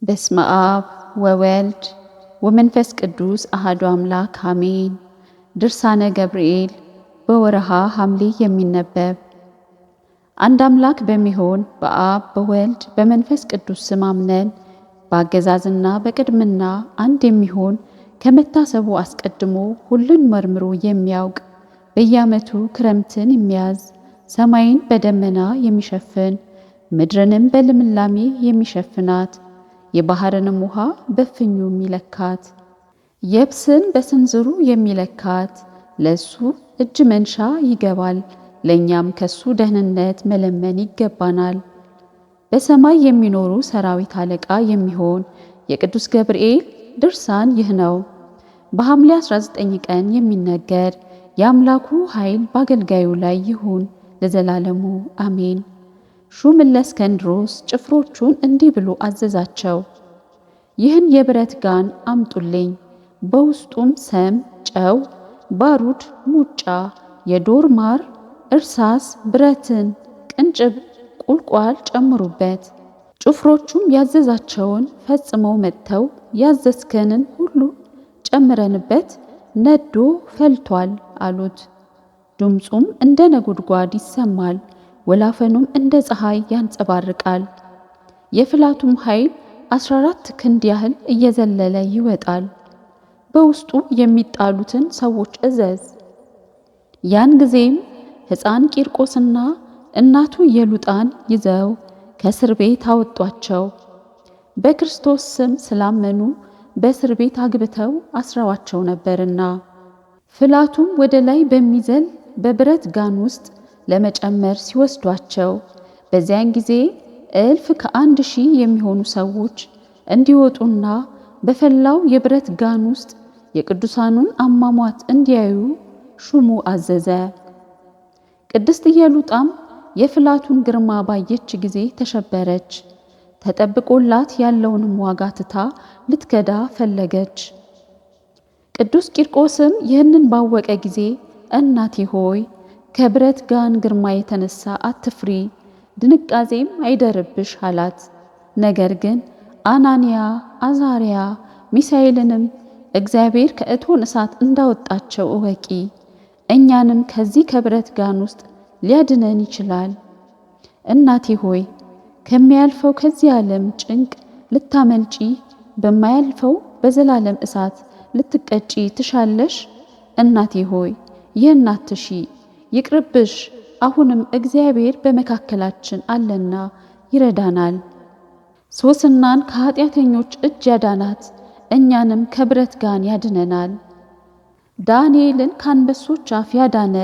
በስመ አብ ወወልድ ወመንፈስ ቅዱስ አሐዱ አምላክ አሜን። ድርሳነ ገብርኤል በወርሃ ሐምሌ የሚነበብ። አንድ አምላክ በሚሆን በአብ በወልድ በመንፈስ ቅዱስ ስም አምነን በአገዛዝና በቅድምና አንድ የሚሆን ከመታሰቡ አስቀድሞ ሁሉን መርምሮ የሚያውቅ በየዓመቱ ክረምትን የሚያዝ ሰማይን በደመና የሚሸፍን ምድርንም በልምላሜ የሚሸፍናት የባህርንም ውሃ በፍኙ የሚለካት የብስን በስንዝሩ የሚለካት ለሱ እጅ መንሻ ይገባል። ለእኛም ከሱ ደህንነት መለመን ይገባናል። በሰማይ የሚኖሩ ሰራዊት አለቃ የሚሆን የቅዱስ ገብርኤል ድርሳን ይህ ነው። በሐምሌ 19 ቀን የሚነገር የአምላኩ ኃይል በአገልጋዩ ላይ ይሁን ለዘላለሙ አሜን። ሹም ለእስክንድሮስ ጭፍሮቹን እንዲህ ብሎ አዘዛቸው። ይህን የብረት ጋን አምጡልኝ፣ በውስጡም ሰም፣ ጨው፣ ባሩድ፣ ሙጫ፣ የዶር ማር፣ እርሳስ፣ ብረትን፣ ቅንጭብ፣ ቁልቋል ጨምሩበት። ጭፍሮቹም ያዘዛቸውን ፈጽመው መጥተው ያዘዝከንን ሁሉ ጨምረንበት ነዶ ፈልቷል አሉት። ድምፁም እንደ ነጎድጓድ ይሰማል፣ ወላፈኑም እንደ ፀሐይ ያንጸባርቃል። የፍላቱም ኃይል 14 ክንድ ያህል እየዘለለ ይወጣል። በውስጡ የሚጣሉትን ሰዎች እዘዝ። ያን ጊዜም ሕፃን ቂርቆስና እናቱ ኢየሉጣን ይዘው ከእስር ቤት አወጧቸው። በክርስቶስ ስም ስላመኑ በእስር ቤት አግብተው አስረዋቸው ነበርና። ፍላቱም ወደ ላይ በሚዘል በብረት ጋን ውስጥ ለመጨመር ሲወስዷቸው በዚያን ጊዜ 1000 የሚሆኑ ሰዎች እንዲወጡና በፈላው የብረት ጋን ውስጥ የቅዱሳኑን አሟሟት እንዲያዩ ሹሙ አዘዘ። ቅድስት ኢየሉጣም የፍላቱን ግርማ ባየች ጊዜ ተሸበረች። ተጠብቆላት ያለውንም ዋጋ ትታ ልትከዳ ፈለገች። ቅዱስ ቂርቆስም ይህንን ባወቀ ጊዜ እናቴ ሆይ ከብረት ጋን ግርማ የተነሳ አትፍሪ፣ ድንጋዜም አይደርብሽ አላት። ነገር ግን አናንያ፣ አዛርያ፣ ሚሳኤልንም እግዚአብሔር ከእቶን እሳት እንዳወጣቸው እወቂ፣ እኛንም ከዚህ ከብረት ጋን ውስጥ ሊያድነን ይችላል። እናቴ ሆይ ከሚያልፈው ከዚህ ዓለም ጭንቅ ልታመልጪ በማያልፈው በዘላለም እሳት ልትቀጪ ትሻለሽ? እናቴ ሆይ ይህን አትሺ፣ ይቅርብሽ። አሁንም እግዚአብሔር በመካከላችን አለና ይረዳናል። ሶስናን ከኃጢአተኞች እጅ ያዳናት እኛንም ከብረት ጋን ያድነናል። ዳንኤልን ከአንበሶች አፍ ያዳነ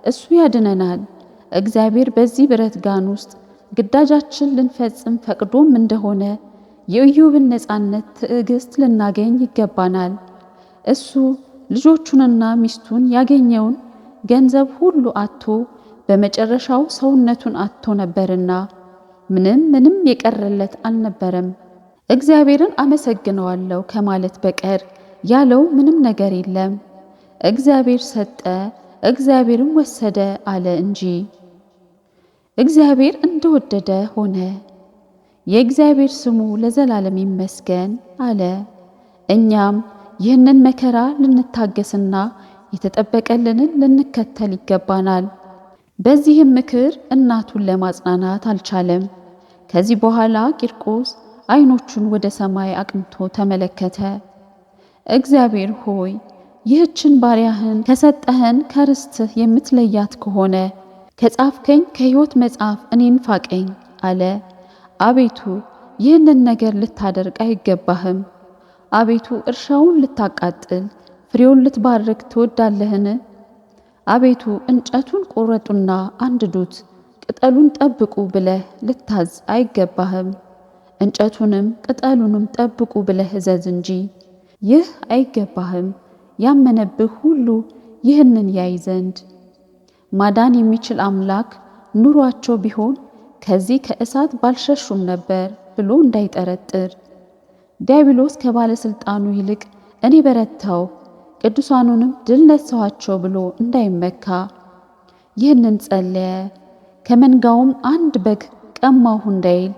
እሱ ያድነናል። እግዚአብሔር በዚህ ብረት ጋን ውስጥ ግዳጃችን ልንፈጽም ፈቅዶም እንደሆነ የኢዮብን ነፃነት ትዕግስት ልናገኝ ይገባናል። እሱ ልጆቹንና ሚስቱን ያገኘውን ገንዘብ ሁሉ አጥቶ በመጨረሻው ሰውነቱን አጥቶ ነበርና ምንም የቀረለት አልነበረም። እግዚአብሔርን አመሰግነዋለሁ ከማለት በቀር ያለው ምንም ነገር የለም። እግዚአብሔር ሰጠ፣ እግዚአብሔርም ወሰደ አለ እንጂ። እግዚአብሔር እንደወደደ ሆነ። የእግዚአብሔር ስሙ ለዘላለም ይመስገን አለ። እኛም ይህንን መከራ ልንታገስና የተጠበቀልንን ልንከተል ይገባናል። በዚህም ምክር እናቱን ለማጽናናት አልቻለም። ከዚህ በኋላ ቂርቆስ ዓይኖቹን ወደ ሰማይ አቅንቶ ተመለከተ። እግዚአብሔር ሆይ ይህችን ባሪያህን ከሰጠህን ከርስትህ የምትለያት ከሆነ ከጻፍከኝ ከሕይወት መጽሐፍ እኔን ፋቀኝ አለ። አቤቱ ይህንን ነገር ልታደርግ አይገባህም። አቤቱ እርሻውን ልታቃጥል ፍሬውን ልትባርክ ትወዳለህን? አቤቱ እንጨቱን ቆረጡና አንድዱት፣ ቅጠሉን ጠብቁ ብለህ ልታዝ አይገባህም። እንጨቱንም ቅጠሉንም ጠብቁ ብለህ እዘዝ እንጂ ይህ አይገባህም። ያመነብህ ሁሉ ይህንን ያይ ዘንድ ማዳን የሚችል አምላክ ኑሯቸው ቢሆን ከዚህ ከእሳት ባልሸሹም ነበር ብሎ እንዳይጠረጥር፣ ዲያብሎስ ከባለስልጣኑ ይልቅ እኔ በረታው ቅዱሳኑንም ድል ነሳኋቸው ብሎ እንዳይመካ ይህንን ጸለየ። ከመንጋውም አንድ በግ ቀማሁ እንዳይል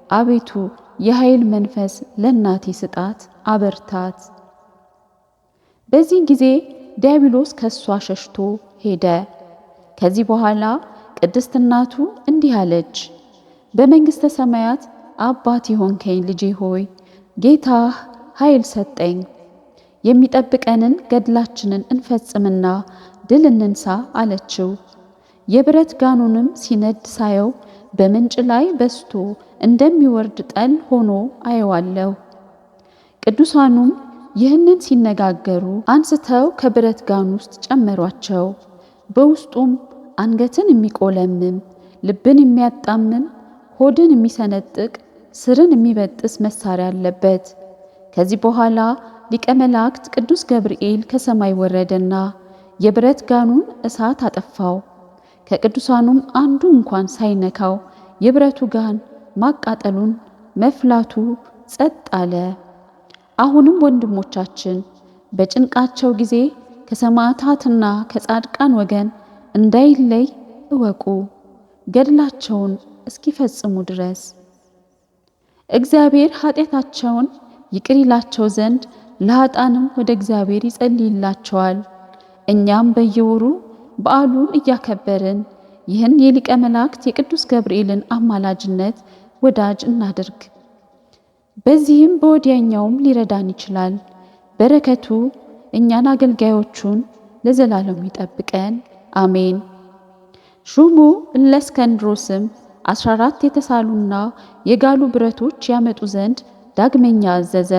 አቤቱ የኃይል መንፈስ ለእናቴ ስጣት አበርታት። በዚህ ጊዜ ዲያብሎስ ከሷ ሸሽቶ ሄደ። ከዚህ በኋላ ቅድስት እናቱ እንዲህ አለች፣ በመንግሥተ ሰማያት አባት የሆንከኝ ልጄ ሆይ ጌታህ ኃይል ሰጠኝ። የሚጠብቀንን ገድላችንን እንፈጽምና ድል እንንሳ አለችው። የብረት ጋኑንም ሲነድ ሳየው በምንጭ ላይ በስቶ እንደሚወርድ ጠል ሆኖ አየዋለሁ። ቅዱሳኑም ይህንን ሲነጋገሩ አንስተው ከብረት ጋን ውስጥ ጨመሯቸው። በውስጡም አንገትን የሚቆለምም፣ ልብን የሚያጣምም፣ ሆድን የሚሰነጥቅ፣ ስርን የሚበጥስ መሳሪያ አለበት። ከዚህ በኋላ ሊቀ መላእክት ቅዱስ ገብርኤል ከሰማይ ወረደና የብረት ጋኑን እሳት አጠፋው። ከቅዱሳኑም አንዱ እንኳን ሳይነካው የብረቱ ጋን ማቃጠሉን መፍላቱ ጸጥ አለ። አሁንም ወንድሞቻችን በጭንቃቸው ጊዜ ከሰማዕታትና ከጻድቃን ወገን እንዳይለይ እወቁ፣ ገድላቸውን እስኪፈጽሙ ድረስ። እግዚአብሔር ኃጢአታቸውን ይቅር ይላቸው ዘንድ ለኃጥአንም ወደ እግዚአብሔር ይጸልይላቸዋል። እኛም በየወሩ በዓሉን እያከበርን ይህን የሊቀ መላእክት የቅዱስ ገብርኤልን አማላጅነት ወዳጅ እናድርግ። በዚህም በወዲያኛውም ሊረዳን ይችላል። በረከቱ እኛን አገልጋዮቹን ለዘላለሙ ይጠብቀን፣ አሜን። ሹሙ እለእስክንድሮስም 14 የተሳሉና የጋሉ ብረቶች ያመጡ ዘንድ ዳግመኛ አዘዘ።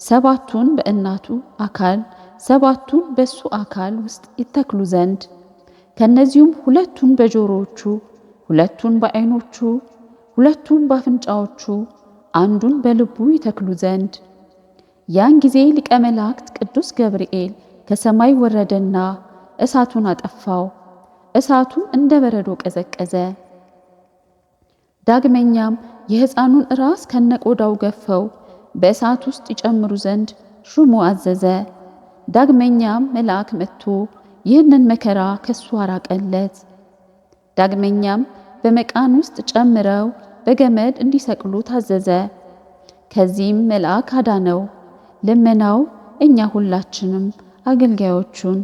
7ቱን በእናቱ አካል 7ቱን በሱ አካል ውስጥ ይተክሉ ዘንድ፣ ከነዚሁም 2ቱን በጆሮዎቹ፣ 2ቱን በዓይኖቹ፣ 2ቱን በአፍንጫዎቹ፣ አንዱን በልቡ ይተክሉ ዘንድ። ያን ጊዜ ሊቀ መላእክት ቅዱስ ገብርኤል ከሰማይ ወረደና እሳቱን አጠፋው። እሳቱም እንደ በረዶ ቀዘቀዘ። ዳግመኛም የሕፃኑን ራስ ከነቆዳው ገፈው በእሳት ውስጥ ይጨምሩ ዘንድ ሹሙ አዘዘ። ዳግመኛም መልአክ መጥቶ ይህንን መከራ ከሱ አራቀለት። ዳግመኛም በመቃን ውስጥ ጨምረው በገመድ እንዲሰቅሉ ታዘዘ። ከዚህም መልአክ አዳነው። ልመናው እኛ ሁላችንም አገልጋዮቹን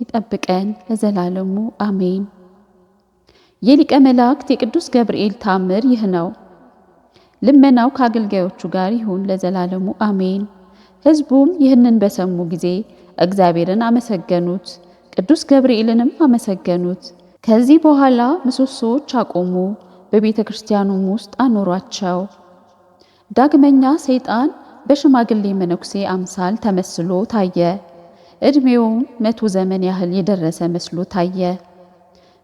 ይጠብቀን ለዘላለሙ አሜን። የሊቀ መላእክት የቅዱስ ገብርኤል ታምር ይህ ነው። ልመናው ከአገልጋዮቹ ጋር ይሁን ለዘላለሙ አሜን። ሕዝቡም ይህንን በሰሙ ጊዜ እግዚአብሔርን አመሰገኑት፣ ቅዱስ ገብርኤልንም አመሰገኑት። ከዚህ በኋላ ምሰሶዎች አቆሙ፣ በቤተ ክርስቲያኑም ውስጥ አኖሯቸው። ዳግመኛ ሰይጣን በሽማግሌ መነኩሴ አምሳል ተመስሎ ታየ። ዕድሜውም 100 ዘመን ያህል የደረሰ መስሎ ታየ።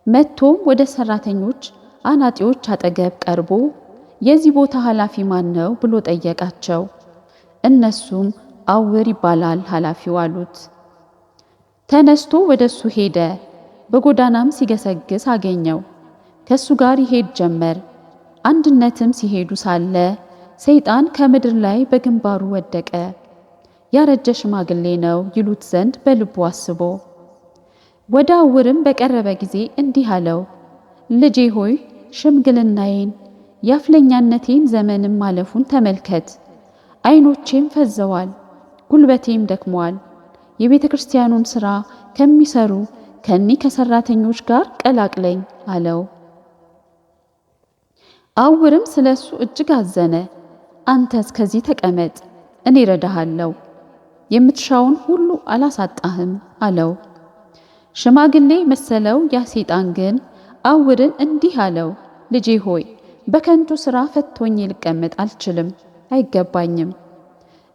መጥቶም ወደ ሰራተኞች አናጢዎች አጠገብ ቀርቦ የዚህ ቦታ ኃላፊ ማን ነው ብሎ ጠየቃቸው። እነሱም አውር ይባላል ኃላፊው አሉት። ተነስቶ ወደሱ ሄደ። በጎዳናም ሲገሰግስ አገኘው። ከሱ ጋር ይሄድ ጀመር። አንድነትም ሲሄዱ ሳለ ሰይጣን ከምድር ላይ በግንባሩ ወደቀ። ያረጀ ሽማግሌ ነው ይሉት ዘንድ በልቡ አስቦ ወደ አውርም በቀረበ ጊዜ እንዲህ አለው፣ ልጄ ሆይ ሽምግልናዬን የአፍለኛነቴን ዘመንም ማለፉን ተመልከት። ዓይኖቼም ፈዘዋል፣ ጉልበቴም ደክሟል። የቤተ ክርስቲያኑን ሥራ ከሚሰሩ ከኒህ ከሰራተኞች ጋር ቀላቅለኝ አለው። አውርም ስለሱ እጅግ አዘነ። አንተስ ከዚህ ተቀመጥ፣ እኔ እረዳሃለሁ፣ የምትሻውን ሁሉ አላሳጣህም አለው። ሽማግሌ መሰለው ያ ሰይጣን ግን አውርን እንዲህ አለው፣ ልጄ ሆይ በከንቱ ሥራ ፈቶኝ ልቀመጥ አልችልም፣ አይገባኝም።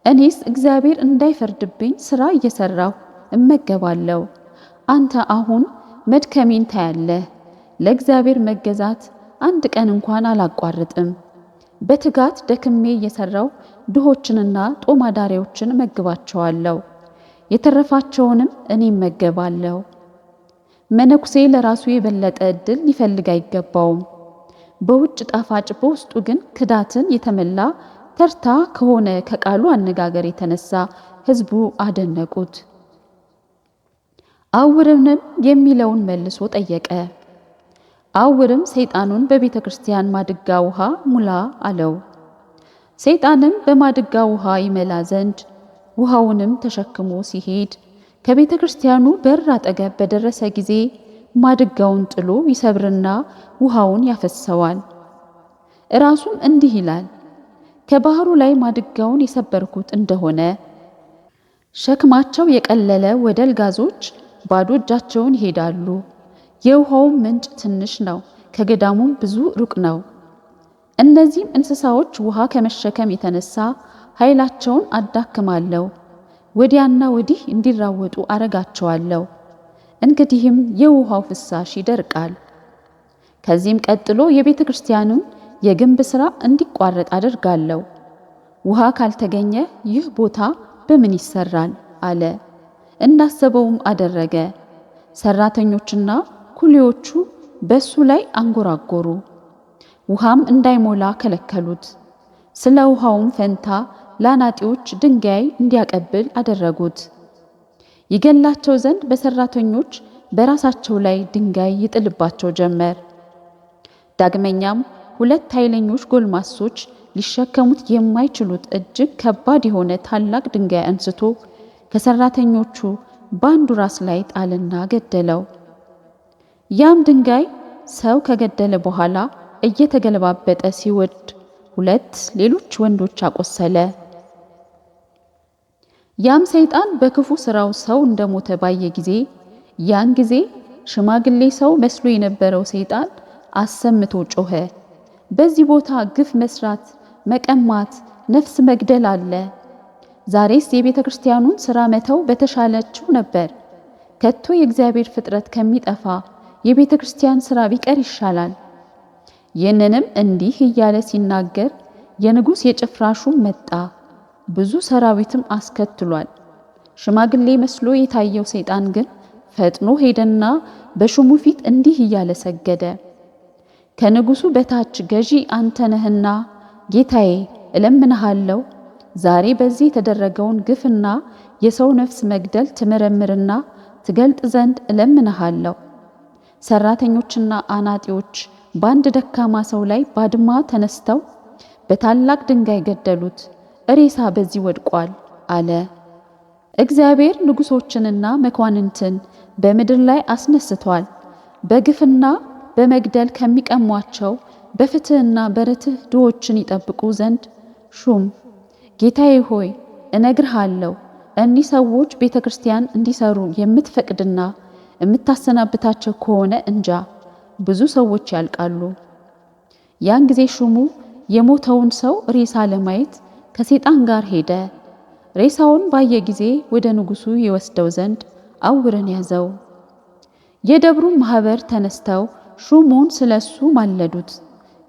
እኔስ እግዚአብሔር እንዳይፈርድብኝ ሥራ እየሰራሁ እመገባለሁ። አንተ አሁን መድከሜን ታያለህ። ለእግዚአብሔር መገዛት አንድ ቀን እንኳን አላቋርጥም። በትጋት ደክሜ እየሰራው ድሆችንና ጦም አዳሪዎችን መግባቸዋለሁ፣ የተረፋቸውንም እኔ መገባለሁ። መነኩሴ ለራሱ የበለጠ ዕድል ሊፈልግ አይገባውም። በውጭ ጣፋጭ በውስጡ ግን ክዳትን የተመላ ተርታ ከሆነ ከቃሉ አነጋገር የተነሳ ሕዝቡ አደነቁት። አውርንም የሚለውን መልሶ ጠየቀ። አውርም ሰይጣኑን በቤተ ክርስቲያን ማድጋ ውሃ ሙላ አለው። ሰይጣንም በማድጋ ውሃ ይመላ ዘንድ ውሃውንም ተሸክሞ ሲሄድ ከቤተ ክርስቲያኑ በር አጠገብ በደረሰ ጊዜ ማድጋውን ጥሎ ይሰብርና ውሃውን ያፈሰዋል። ራሱም እንዲህ ይላል፣ ከባህሩ ላይ ማድጋውን የሰበርኩት እንደሆነ ሸክማቸው የቀለለ ወደል ጋዞች ባዶ እጃቸውን ይሄዳሉ። የውሃውም ምንጭ ትንሽ ነው፣ ከገዳሙም ብዙ ሩቅ ነው። እነዚህም እንስሳዎች ውሃ ከመሸከም የተነሳ ኃይላቸውን አዳክማለሁ፣ ወዲያና ወዲህ እንዲራወጡ አረጋቸዋለሁ። እንግዲህም የውሃው ፍሳሽ ይደርቃል። ከዚህም ቀጥሎ የቤተ ክርስቲያኑን የግንብ ሥራ እንዲቋረጥ አደርጋለሁ። ውሃ ካልተገኘ ይህ ቦታ በምን ይሰራል አለ። እንዳሰበውም አደረገ። ሰራተኞችና ኩሊዎቹ በሱ ላይ አንጎራጎሩ፣ ውሃም እንዳይሞላ ከለከሉት። ስለ ውሃውም ፈንታ ለአናጢዎች ድንጋይ እንዲያቀብል አደረጉት። ይገላቸው ዘንድ በሰራተኞች በራሳቸው ላይ ድንጋይ ይጥልባቸው ጀመር። ዳግመኛም 2 ኃይለኞች ጎልማሶች ሊሸከሙት የማይችሉት እጅግ ከባድ የሆነ ታላቅ ድንጋይ አንስቶ ከሰራተኞቹ በአንዱ ራስ ላይ ጣልና ገደለው። ያም ድንጋይ ሰው ከገደለ በኋላ እየተገለባበጠ ሲወድ 2 ሌሎች ወንዶች አቆሰለ። ያም ሰይጣን በክፉ ስራው ሰው እንደሞተ ባየ ጊዜ ያን ጊዜ ሽማግሌ ሰው መስሎ የነበረው ሰይጣን አሰምቶ ጮኸ፣ በዚህ ቦታ ግፍ መስራት፣ መቀማት፣ ነፍስ መግደል አለ። ዛሬስ የቤተ ክርስቲያኑን ሥራ መተው በተሻለችው ነበር። ከቶ የእግዚአብሔር ፍጥረት ከሚጠፋ የቤተ ክርስቲያን ሥራ ቢቀር ይሻላል። ይህንንም እንዲህ እያለ ሲናገር የንጉሥ የጭፍራ ሹም መጣ፣ ብዙ ሰራዊትም አስከትሏል። ሽማግሌ መስሎ የታየው ሰይጣን ግን ፈጥኖ ሄደና በሹሙ ፊት እንዲህ እያለ ሰገደ። ከንጉሡ በታች ገዢ አንተ ነህና ጌታዬ እለምንሃለሁ፣ ዛሬ በዚህ የተደረገውን ግፍና የሰው ነፍስ መግደል ትመረምርና ትገልጥ ዘንድ እለምንሃለሁ። ሰራተኞችና አናጢዎች በአንድ ደካማ ሰው ላይ ባድማ ተነስተው በታላቅ ድንጋይ ገደሉት፣ ሬሳ በዚህ ወድቋል አለ። እግዚአብሔር ንጉሶችንና መኳንንትን በምድር ላይ አስነስቷል። በግፍና በመግደል ከሚቀሟቸው በፍትህና በርትህ ድሆችን ይጠብቁ ዘንድ ሹም። ጌታዬ ሆይ እነግርሃለሁ፣ እኒህ ሰዎች ቤተ ክርስቲያን እንዲሰሩ የምትፈቅድና የምታሰናብታቸው ከሆነ እንጃ ብዙ ሰዎች ያልቃሉ። ያን ጊዜ ሹሙ የሞተውን ሰው ሬሳ ለማየት ከሰይጣን ጋር ሄደ። ሬሳውን ባየ ጊዜ ወደ ንጉሡ ይወስደው ዘንድ አውርን ያዘው። የደብሩ ማህበር ተነስተው ሹሙን ስለሱ ማለዱት፣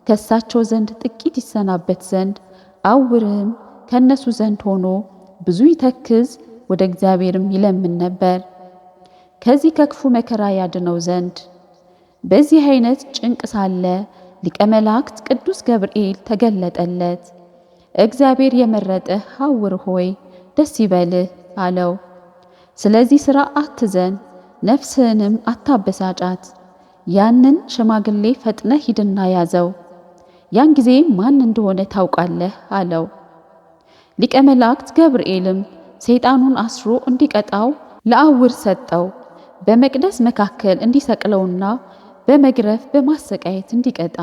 ከሳቸው ዘንድ ጥቂት ይሰናበት ዘንድ። አውርም ከነሱ ዘንድ ሆኖ ብዙ ይተክዝ፣ ወደ እግዚአብሔርም ይለምን ነበር ከዚህ ከክፉ መከራ ያድነው ዘንድ። በዚህ አይነት ጭንቅ ሳለ ሊቀ መላእክት ቅዱስ ገብርኤል ተገለጠለት። እግዚአብሔር የመረጠህ አውር ሆይ ደስ ይበልህ አለው። ስለዚህ ሥራ አትዘን፣ ነፍስህንም አታበሳጫት። ያንን ሽማግሌ ፈጥነህ ሂድና ያዘው፣ ያን ጊዜ ማን እንደሆነ ታውቃለህ አለው። ሊቀ መላእክት ገብርኤልም ሰይጣኑን አስሮ እንዲቀጣው ለአውር ሰጠው። በመቅደስ መካከል እንዲሰቅለውና በመግረፍ በማሰቃየት እንዲቀጣ።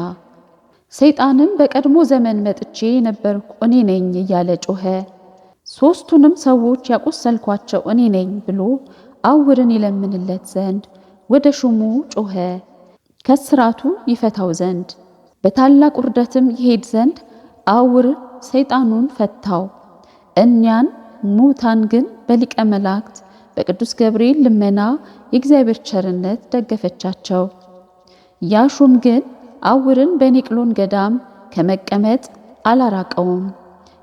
ሰይጣንም በቀድሞ ዘመን መጥቼ የነበርኩ እኔ ነኝ እያለ ጮኸ። 3ቱንም ሰዎች ያቆሰልኳቸው እኔ ነኝ ብሎ አውርን ይለምንለት ዘንድ ወደ ሹሙ ጮኸ፣ ከስራቱ ይፈታው ዘንድ። በታላቅ ውርደትም ይሄድ ዘንድ አውር ሰይጣኑን ፈታው። እኛን ሙታን ግን በሊቀ መላእክት በቅዱስ ገብርኤል ልመና የእግዚአብሔር ቸርነት ደገፈቻቸው። ያ ሹም ግን አውርን በኒቅሎን ገዳም ከመቀመጥ አላራቀውም።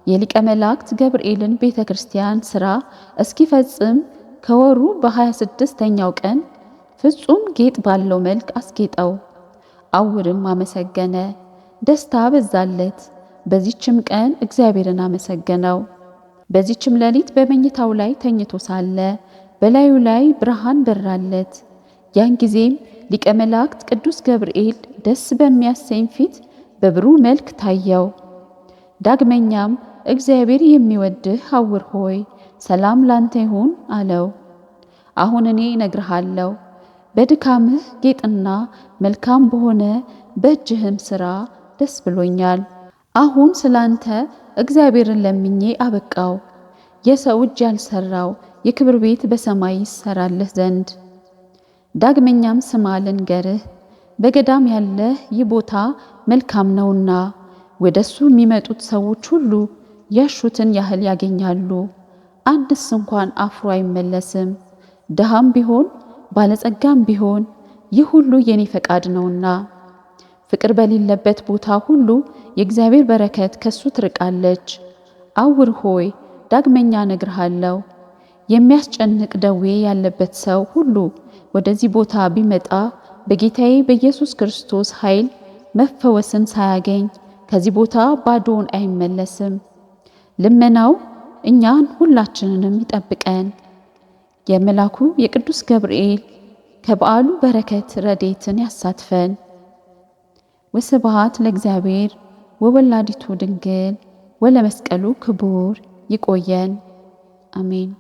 የሊቀ መላእክት ገብርኤልን ቤተ ክርስቲያን ሥራ እስኪፈጽም ከወሩ በ26ኛው ቀን ፍጹም ጌጥ ባለው መልክ አስጌጠው። አውርም አመሰገነ፣ ደስታ በዛለት። በዚችም ቀን እግዚአብሔርን አመሰገነው። በዚችም ሌሊት በመኝታው ላይ ተኝቶ ሳለ በላዩ ላይ ብርሃን በራለት። ያን ጊዜም ሊቀ መላእክት ቅዱስ ገብርኤል ደስ በሚያሰኝ ፊት በብሩህ መልክ ታየው። ዳግመኛም እግዚአብሔር የሚወድህ ሐውር ሆይ ሰላም ላንተ ይሁን አለው። አሁን እኔ እነግርሃለሁ፣ በድካምህ ጌጥና መልካም በሆነ በእጅህም ሥራ ደስ ብሎኛል። አሁን ስላንተ እግዚአብሔርን ለምኜ አበቃው፣ የሰው እጅ ያልሰራው የክብር ቤት በሰማይ ይሰራልህ ዘንድ። ዳግመኛም ስማ ልንገርህ፣ በገዳም ያለ ይህ ቦታ መልካም ነውና ወደሱ የሚመጡት ሰዎች ሁሉ ያሹትን ያህል ያገኛሉ። አንድስ እንኳን አፍሮ አይመለስም። ድሃም ቢሆን ባለጸጋም ቢሆን ይህ ሁሉ የኔ ፈቃድ ነውና። ፍቅር በሌለበት ቦታ ሁሉ የእግዚአብሔር በረከት ከሱ ትርቃለች። ዐውር ሆይ ዳግመኛ እነግርሃለሁ፣ የሚያስጨንቅ ደዌ ያለበት ሰው ሁሉ ወደዚህ ቦታ ቢመጣ በጌታዬ በኢየሱስ ክርስቶስ ኃይል መፈወስን ሳያገኝ ከዚህ ቦታ ባዶውን አይመለስም። ልመናው እኛን ሁላችንንም ይጠብቀን። የመልአኩ የቅዱስ ገብርኤል ከበዓሉ በረከት ረድኤትን ያሳትፈን። ወስብሐት ለእግዚአብሔር ወወላዲቱ ድንግል ወለመስቀሉ ክቡር። ይቆየን። አሜን።